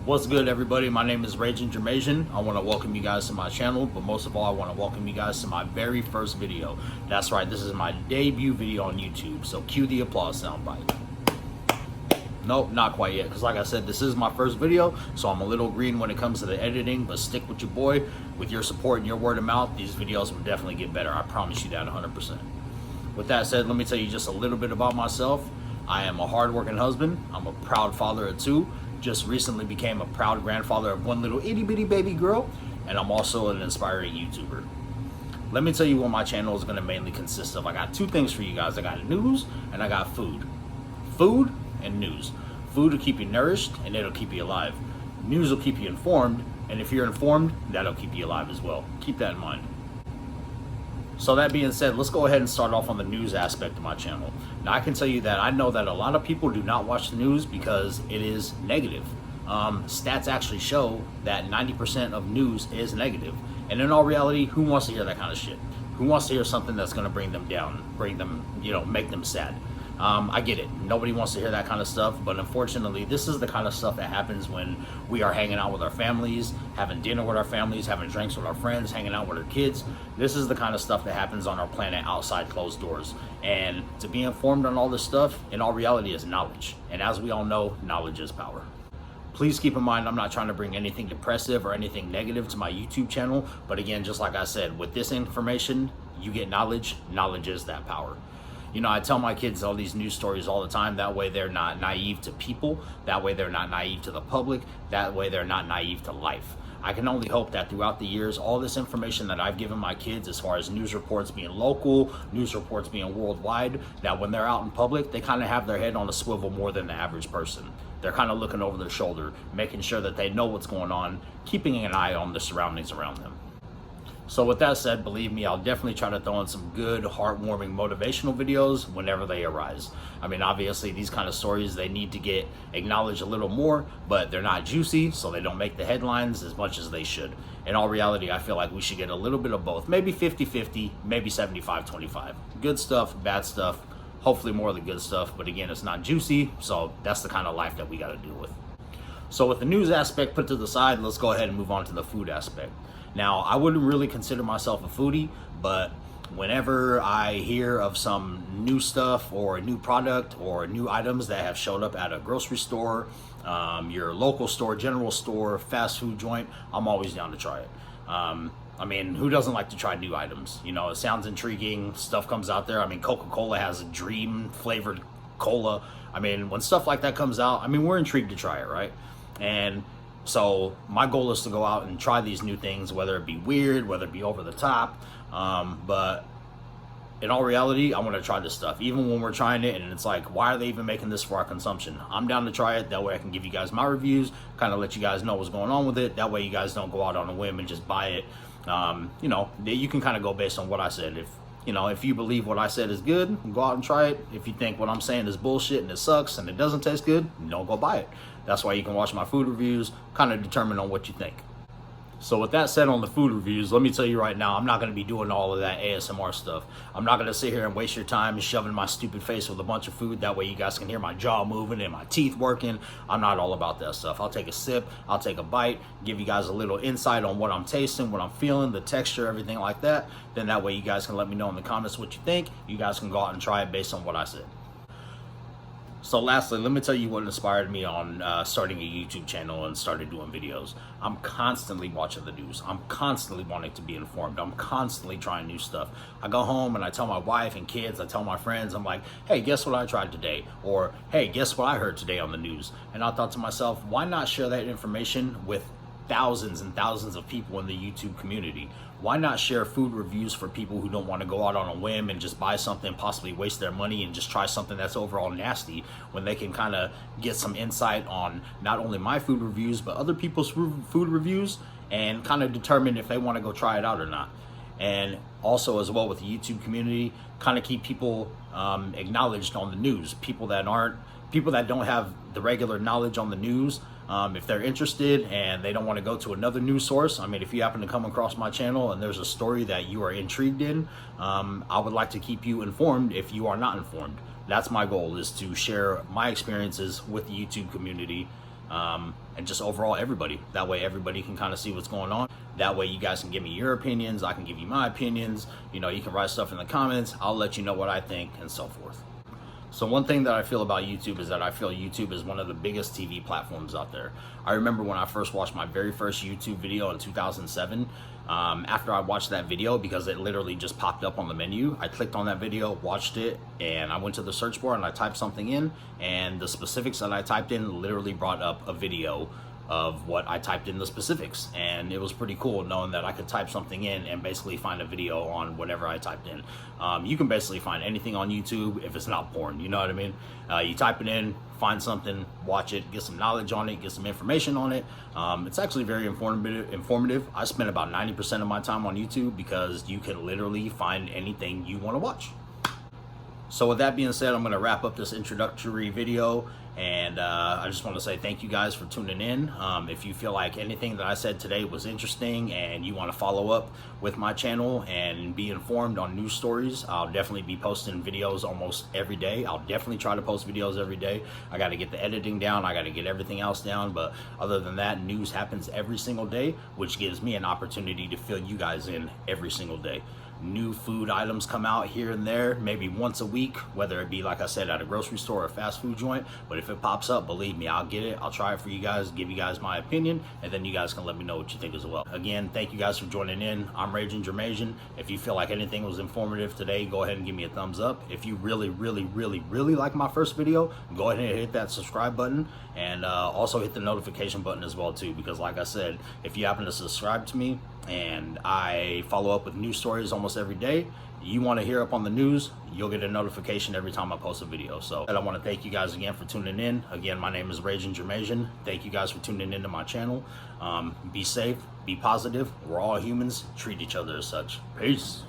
What's good, everybody? My name is Raging Jermasian. I want to welcome you guys to my channel, but most of all, I want to welcome you guys to my very first video. That's right, this is my debut video on YouTube, so cue the applause soundbite. Nope, not quite yet, because like I said, this is my first video, so I'm a little green when it comes to the editing, but stick with your boy. With your support and your word of mouth, these videos will definitely get better. I promise you that 100%. With that said, let me tell you just a little bit about myself. I am a hardworking husband. I'm a proud father of two. Just recently became a proud grandfather of one little itty bitty baby girl, and I'm also an inspiring YouTuber. Let me tell you what my channel is going to mainly consist of. I got two things for you guys. I got news and I got food. Food and news. Food will keep you nourished and it'll keep you alive. News will keep you informed, and if you're informed, that'll keep you alive as well. Keep that in mind. So that being said, let's go ahead and start off on the news aspect of my channel. Now, I can tell you that I know that a lot of people do not watch the news because it is negative. Stats actually show that 90% of news is negative. And in all reality, who wants to hear that kind of shit? Who wants to hear something that's going to bring them down, bring them, make them sad? I get it. Nobody wants to hear that kind of stuff, but unfortunately, this is the kind of stuff that happens when we are hanging out with our families, having dinner with our families, having drinks with our friends, hanging out with our kids. This is the kind of stuff that happens on our planet outside closed doors. And to be informed on all this stuff, in all reality, is knowledge. And as we all know, knowledge is power. Please keep in mind, I'm not trying to bring anything depressive or anything negative to my YouTube channel. But again, just like I said, with this information, you get knowledge. Knowledge is that power. I tell my kids all these news stories all the time. That way they're not naive to people. That way they're not naive to the public. That way they're not naive to life. I can only hope that throughout the years, all this information that I've given my kids as far as news reports being local, news reports being worldwide, that when they're out in public, they kind of have their head on a swivel more than the average person. They're kind of looking over their shoulder, making sure that they know what's going on, keeping an eye on the surroundings around them. So with that said, believe me, I'll definitely try to throw in some good, heartwarming, motivational videos whenever they arise. I mean, obviously, these kind of stories, they need to get acknowledged a little more, but they're not juicy, so they don't make the headlines as much as they should. In all reality, I feel like we should get a little bit of both. Maybe 50-50, maybe 75-25. Good stuff, bad stuff, hopefully more of the good stuff. But again, it's not juicy, so that's the kind of life that we got to deal with. So with the news aspect put to the side, let's go ahead and move on to the food aspect. Now, I wouldn't really consider myself a foodie, but whenever I hear of some new stuff or a new product or new items that have showed up at a grocery store, your local store, general store, fast food joint, I'm always down to try it. I mean, who doesn't like to try new items? It sounds intriguing. Stuff comes out there. I mean, Coca-Cola has a dream flavored cola. I mean, when stuff like that comes out, I mean, we're intrigued to try it, right? And so my goal is to go out and try these new things, whether it be weird, whether it be over the top. But in all reality, I want to try this stuff. Even when we're trying it and it's like, why are they even making this for our consumption? I'm down to try it. That way I can give you guys my reviews, kind of let you guys know what's going on with it. That way you guys don't go out on a whim and just buy it. You can kind of go based on what I said. If you believe what I said is good, go out and try it. If you think what I'm saying is bullshit and it sucks and it doesn't taste good, don't go buy it. That's why you can watch my food reviews, kind of determine on what you think. So with that said on the food reviews, let me tell you right now, I'm not going to be doing all of that ASMR stuff. I'm not going to sit here and waste your time shoving my stupid face with a bunch of food. That way you guys can hear my jaw moving and my teeth working. I'm not all about that stuff. I'll take a sip, I'll take a bite, give you guys a little insight on what I'm tasting, what I'm feeling, the texture, everything like that. Then that way you guys can let me know in the comments what you think. You guys can go out and try it based on what I said. So lastly, let me tell you what inspired me on starting a YouTube channel and started doing videos. I'm constantly watching the news. I'm constantly wanting to be informed. I'm constantly trying new stuff. I go home and I tell my wife and kids, I tell my friends, I'm like, hey, guess what I tried today? Or, hey, guess what I heard today on the news? And I thought to myself, why not share that information with thousands and thousands of people in the YouTube community? Why not share food reviews for people who don't want to go out on a whim and just buy something, possibly waste their money and just try something that's overall nasty, when they can kind of get some insight on not only my food reviews, but other people's food reviews and kind of determine if they want to go try it out or not. And also as well with the YouTube community, kind of keep people acknowledged on the news. People that don't have the regular knowledge on the news, if they're interested and they don't want to go to another news source, I mean, if you happen to come across my channel and there's a story that you are intrigued in, I would like to keep you informed if you are not informed. That's my goal, is to share my experiences with the YouTube community and just overall everybody. That way everybody can kind of see what's going on. That way you guys can give me your opinions, I can give you my opinions. You know, you can write stuff in the comments, I'll let you know what I think, and so forth. So one thing that I feel about YouTube is that I feel YouTube is one of the biggest TV platforms out there. I remember when I first watched my very first YouTube video in 2007, after I watched that video, because it literally just popped up on the menu, I clicked on that video, watched it, and I went to the search bar and I typed something in, and the specifics that I typed in literally brought up a video of what I typed in the specifics, and it was pretty cool knowing that I could type something in and basically find a video on whatever I typed in. You can basically find anything on YouTube if it's not porn, you know what I mean? You type it in, find something, watch it, get some knowledge on it, get some information on it. It's actually very informative. I spend about 90% of my time on YouTube because you can literally find anything you want to watch. So with that being said, I'm going to wrap up this introductory video, and I just want to say thank you guys for tuning in. If you feel like anything that I said today was interesting and you want to follow up with my channel and be informed on news stories, I'll definitely be posting videos almost every day. I'll definitely try to post videos every day. I got to get the editing down, I got to get everything else down, but other than that, news happens every single day, which gives me an opportunity to fill you guys in every single day. New food items come out here and there, maybe once a week, whether it be, like I said, at a grocery store or a fast food joint. But if it pops up, believe me, I'll get it, I'll try it for you guys, give you guys my opinion, and then you guys can let me know what you think as well. Again, thank you guys for joining in. I'm Raging Jermasian. If you feel like anything was informative today, go ahead and give me a thumbs up. If you really like my first video, go ahead and hit that subscribe button, and also hit the notification button as well too, because like I said, if you happen to subscribe to me and I follow up with news stories almost every day, you want to hear up on the news, you'll get a notification every time I post a video. So I want to thank you guys again for tuning in. Again, my name is Raging Jermasian. Thank you guys for tuning into my channel. Be safe, be positive. We're all humans. Treat each other as such. Peace.